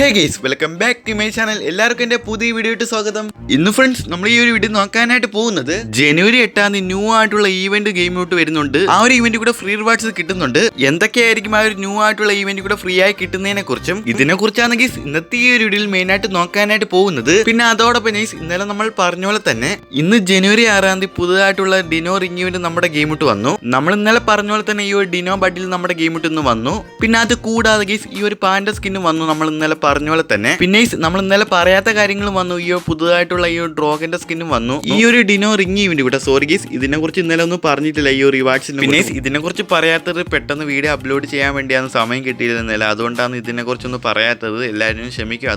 Hey guys, welcome back to my channel. എല്ലാവർക്കും എന്റെ പുതിയ വീഡിയോയിട്ട് സ്വാഗതം. ഇന്ന് ഫ്രണ്ട്സ് നമ്മൾ ഈ ഒരു വീഡിയോ നോക്കാനായിട്ട് പോകുന്നത് ജനുവരി 8 ന്യൂ ആയിട്ടുള്ള ഈവന്റ് ഗെയിമിലോട്ട് വരുന്നുണ്ട്. ആ ഒരു ഈവന്റ് കൂടെ ഫ്രീ റിവാർഡ്സ് കിട്ടുന്നുണ്ട്. എന്തൊക്കെയായിരിക്കും ആ ഒരു ന്യൂ ആയിട്ടുള്ള ഈവന്റ് കൂടെ ഫ്രീ ആയി കിട്ടുന്നതിനെ കുറിച്ചും ഇതിനെ കുറിച്ചാണ് ഗൈസ് ഇന്നത്തെ ഈ ഒരു വീഡിയോയിൽ മെയിൻ ആയിട്ട് നോക്കാനായിട്ട് പോകുന്നത്. പിന്നെ അതോടൊപ്പം ഗൈസ് ഇന്നലെ നമ്മൾ പറഞ്ഞ പോലെ തന്നെ ഇന്ന് ജനുവരി 6 പുതുതായിട്ടുള്ള ഡിനോ റിംഗ് ഇവന്റ് നമ്മുടെ ഗെയിമിട്ട് വന്നു. നമ്മൾ ഇന്നലെ പറഞ്ഞ പോലെ തന്നെ ഈ ഒരു ഡിനോ ബഡിൽ നമ്മുടെ ഗെയിമിട്ട് ഇന്ന് വന്നു. പിന്നെ അത് കൂടാതെ ഗൈസ് ഈ ഒരു പാൻഡ സ്കിന്നും വന്നു നമ്മൾ ഇന്നലെ പറഞ്ഞ പോലെ തന്നെ. പിന്നെ നമ്മൾ ഇന്നലെ പറയാത്ത കാര്യങ്ങളും വന്നു. ഈ പുതുതായിട്ടുള്ള ഈ ഡ്രോഗന്റെ സ്കിന്നും വന്നു. ഈ ഒരു ഡിനോ റിംഗ് ഇവന്റ് കൂടെ സോറി ഗൈസ് ഇതിനെ കുറിച്ച് ഇന്നലെ ഒന്നും പറഞ്ഞിട്ടില്ല ഈ ഒരു റിവാർഡ്സിന്. പിന്നെ ഇതിനെ കുറിച്ച് പറയാത്തത് പെട്ടെന്ന് വീഡിയോ അപ്ലോഡ് ചെയ്യാൻ വേണ്ടിയാണ് സമയം കിട്ടിയിരുന്നില്ല. അതുകൊണ്ടാണ് ഇതിനെ കുറിച്ചൊന്നും പറയാത്തത്. എല്ലാവരും ക്ഷമിക്കും.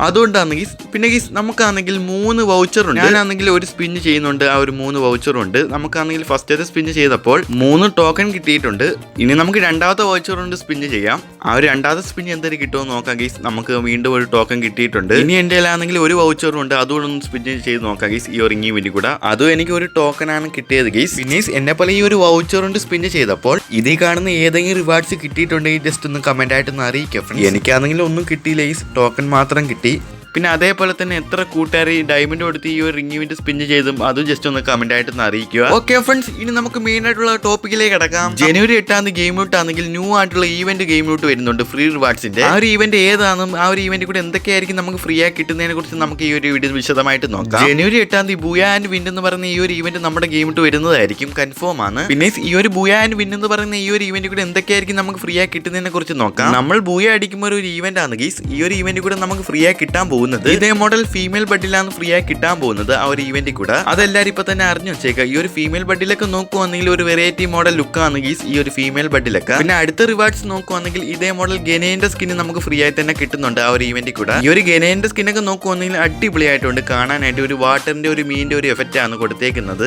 അതുകൊണ്ടാണ് ഗൈസ്. പിന്നെ ഗൈസ് നമുക്കാണെങ്കിൽ 3 വൗച്ചർ ഉണ്ട്. ഞാനാണെങ്കിൽ ഒരു സ്പിൻ ചെയ്യുന്നുണ്ട്. ആ ഒരു 3 വൗച്ചർ ഉണ്ട്. നമുക്കാണെങ്കിൽ ഫസ്റ്റ് സ്പിൻ ചെയ്തപ്പോൾ 3 ടോക്കൺ കിട്ടിയിട്ടുണ്ട്. ഇനി നമുക്ക് രണ്ടാമത്തെ വൗച്ചർ കൊണ്ട് സ്പിൻ ചെയ്യാം. ആ ഒരു രണ്ടാമത്തെ സ്പിൻ എന്തൊരു കിട്ടുമോ നോക്കാം ഗൈസ്. നമുക്ക് വീണ്ടും ഒരു ടോക്കൺ കിട്ടിയിട്ടുണ്ട്. ഇനി എൻ്റെ ആണെങ്കിൽ ഒരു വൗച്ചറും ഉണ്ട്. അതുകൊണ്ട് ഒന്ന് സ്പിൻ ചെയ്ത് നോക്കാം ഗൈസ്. ഈ ഒരു വേണ്ടി കൂടെ അതും എനിക്ക് ഒരു ടോക്കൺ ആണ് കിട്ടിയത് ഗൈസ്. പിന്നെ എന്നെ പോലെ ഈ ഒരു വൗച്ചർ കൊണ്ട് സ്പിൻ ചെയ്തപ്പോൾ ഇതിൽ കാണുന്ന ഏതെങ്കിലും റിവാർഡ്സ് കിട്ടിയിട്ടുണ്ടെങ്കിൽ ജസ്റ്റ് ഒന്ന് കമന്റ് ആയിട്ട് ഒന്ന് അറിയിക്കാം. എനിക്കാണെങ്കിൽ ഒന്നും കിട്ടിയില്ല ഗൈസ്. ടോക്കൺ മാത്രം കിട്ടി. പിന്നെ അതേപോലെ തന്നെ എത്ര കൂട്ടുകാർ ഈ ഡയമണ്ട് കൊടുത്ത് ഈ ഒരു റിംഗ് ഇവന്റ് സ്പിൻ ചെയ്തും അതും ജസ്റ്റ് ഒന്ന് കമന്റ് ആയിട്ട് ഒന്ന് അറിയിക്കുക. ഓക്കെ ഫ്രണ്ട്സ്, ഇനി നമുക്ക് മെയിൻ ആയിട്ടുള്ള ടോപ്പിക്കിലേക്ക് കടക്കാം. ജനുവരി 8 ഗെയിമിലോട്ട് ആണെങ്കിൽ ന്യൂ ആയിട്ടുള്ള ഈവന്റ് ഗെയിമിലോട്ട് വരുന്നുണ്ട് ഫ്രീ റിവാർഡ്സിന്റെ. ആ ഒരു ഈവന്റ് ഏതാണെന്നും ആ ഒരു ഈവന്റ് കൂടെ എന്തൊക്കെയായിരിക്കും നമുക്ക് ഫ്രീ ആയി കിട്ടുന്നതിനെ കുറിച്ച് നമുക്ക് ഈ ഒരു വീഡിയോ വിശദമായിട്ട് നോക്കാം. ജനുവരി 8 ബൂയ ആൻഡ് വിൻ എന്ന് പറയുന്ന ഈ ഒരു ഈവന്റ് നമ്മുടെ ഗെയിമിലോട്ട് വരുന്നതായിരിക്കും, കൺഫേം ആണ്. പിന്നെ ഈ ഒരു ബൂയ ആൻഡ് വിൻ എന്ന് പറയുന്ന ഈ ഒരു ഈവന്റ് കൂടെ എന്തൊക്കെയായിരിക്കും നമുക്ക് ഫ്രീ ആയി കിട്ടുന്നതിനെ കുറിച്ച് നോക്കാം. നമ്മൾ ബൂയ അടിക്കുമ്പോൾ ഒരു ഈവന്റ് ആണ് ഗീസ്. ഈ ഒരു ഈവന്റ് കൂടെ നമുക്ക് ഫ്രീ ആയി കിട്ടാൻ പോകുന്നത് ഇതേ മോഡൽ ഫീമെയിൽ ബഡിലാണ് ഫ്രീ ആയി കിട്ടാൻ പോകുന്നത്. ആ ഒരു ഈവന്റിൽ കൂടെ അതെല്ലാരും ഇപ്പൊ തന്നെ അറിഞ്ഞു വെച്ചേക്കാം. ഈ ഒരു ഫീമെയിൽ ബഡിലൊക്കെ നോക്കുവാണെങ്കിൽ ഒരു വെറൈറ്റി മോഡൽ ലുക്കാണ് ഗീസ് ഈ ഒരു ഫീമെയിൽ ബഡിലൊക്കെ. പിന്നെ അടുത്ത റിവാർഡ്സ് നോക്കുവാണെങ്കിൽ ഇതേ മോഡൽ ഗനേന്റെ സ്കിൻ നമുക്ക് ഫ്രീ ആയി തന്നെ കിട്ടുന്നുണ്ട് ആ ഒരു ഈവന്റിൽ കൂടെ. ഈ ഒരു ഗനേന്റെ സ്കിന്നൊക്കെ നോക്കുവാണെങ്കിൽ അടിപൊളിയായിട്ടുണ്ട് കാണാനായിട്ട്. ഒരു വാട്ടറിന്റെ ഒരു മീനിന്റെ ഒരു എഫക്റ്റ് ആണ് കൊടുത്തേക്കുന്നത്.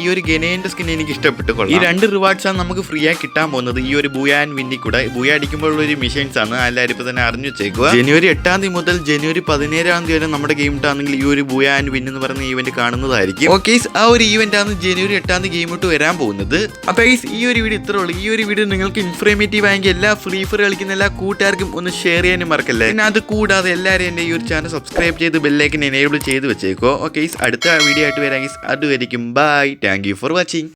ഈ ഒരു ഗനേന്റെ സ്കിൻ എനിക്ക് ഇഷ്ടപ്പെട്ടു. ഈ 2 റിവാർഡ്സ് ആണ് നമുക്ക് ഫ്രീ ആയി കിട്ടാൻ പോകുന്നത് ഈ ഒരു ബൂയ ആൻഡ് വിന്നിൽ കൂടെ. ബൂയ അടിക്കുമ്പോൾ ഒരു മിഷൻസ് ആണ്, എല്ലാവരും ഇപ്പൊ തന്നെ അറിഞ്ഞു വെച്ചേക്കുക. ജനുവരി 8 മുതൽ ജനുവരി 17 വരെ നമ്മുടെ ഗെയിമിട്ടാണെങ്കിൽ ഈ ഒരു ബൂയ ആൻഡ് വിൻ എന്ന് പറയുന്ന ഈവന്റ് കാണുന്നതായിരിക്കും. ഓക്കെ, ആ ഒരു ഈവന്റ് ആണ് ജനുവരി 8 ഗെയിമിട്ട് വരാൻ പോകുന്നത്. അപ്പൊ ഈ ഒരു വീഡിയോ ഇത്രേ ഉള്ളൂ. ഈ ഒരു വീഡിയോ നിങ്ങൾക്ക് ഇൻഫോർമേറ്റീവ് ആയെങ്കിൽ എല്ലാ ഫ്രീ ഫയർ കളിക്കുന്ന എല്ലാ കൂട്ടുകാർക്കും ഒന്ന് ഷെയർ ചെയ്യാനും മറക്കല്ലേ. പിന്നെ അത് കൂടാതെ എല്ലാവരും എന്റെ ഈ ഒരു ചാനൽ സബ്സ്ക്രൈബ് ചെയ്ത് ബെല്ലൈക്കൻ എനേബിൾ ചെയ്ത് വെച്ചേക്കോ. ഓക്കെ, അടുത്ത വീഡിയോ ആയിട്ട് വരാം. അതുവരെയും bye. Thank you for watching.